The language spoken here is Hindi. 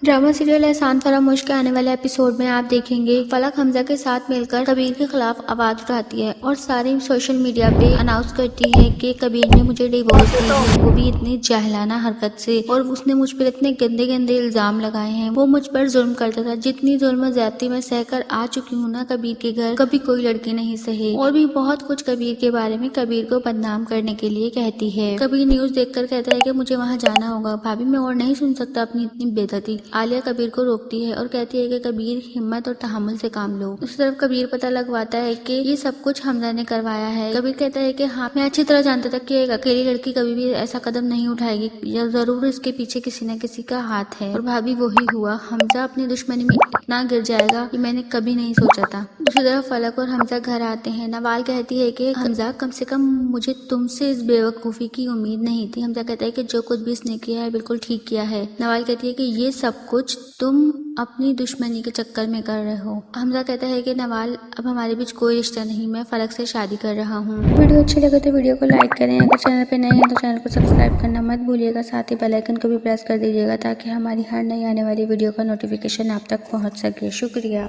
ड्रामा सीरियल एहसान फरामोश के आने वाले एपिसोड में आप देखेंगे फलक हमजा के साथ मिलकर कबीर के खिलाफ आवाज उठाती है और सारी सोशल मीडिया पे अनाउंस करती है कि कबीर ने मुझे डिवोर्स दी है, वो भी इतनी जाहिलाना हरकत से, और उसने मुझ पर इतने गंदे गंदे इल्जाम लगाए हैं। वो मुझ पर जुल्म करता था, जितनी जुल्म ज्यादती मैं सहकर आ चुकी हूँ ना कबीर के घर, कभी कोई लड़की नहीं सही। और भी बहुत कुछ कबीर के बारे में कबीर को बदनाम करने के लिए कहती है। कबीर न्यूज देखकर कहता है कि मुझे वहाँ जाना होगा, भाभी मैं और नहीं सुन सकता अपनी इतनी बेइज्जती। आलिया कबीर को रोकती है और कहती है कि कबीर हिम्मत और तहम्मुल से काम लो। उस तरफ कबीर पता लगवाता है कि ये सब कुछ हमजा ने करवाया है। कबीर कहता है कि हाँ, मैं अच्छी तरह जानता था कि एक अकेली लड़की कभी भी ऐसा कदम नहीं उठाएगी, या जरूर इसके पीछे किसी न किसी का हाथ है। और भाभी वही हुआ, हमजा अपनी दुश्मनी में इतना गिर जाएगा कि मैंने कभी नहीं सोचा था। दूसरी तरफ फलक और हमजा घर आते हैं। नवाल कहती है कि हमजा कम से कम मुझे तुमसे इस बेवकूफ़ी की उम्मीद नहीं थी। हमजा कहता है कि जो कुछ भी इसने किया है बिल्कुल ठीक किया है। नवाल कहती है कि ये सब कुछ तुम अपनी दुश्मनी के चक्कर में कर रहे हो। हमजा कहता है कि नवाल अब हमारे बीच कोई रिश्ता नहीं, मैं फलक से शादी कर रहा हूँ। वीडियो अच्छी लगे तो वीडियो को लाइक करें, अगर चैनल पे नए हैं तो चैनल को सब्सक्राइब करना मत भूलिएगा, साथ ही बेल आइकन को भी प्रेस कर दीजिएगा ताकि हमारी हर नई आने वाली वीडियो का नोटिफिकेशन आप तक पहुँच सके। शुक्रिया।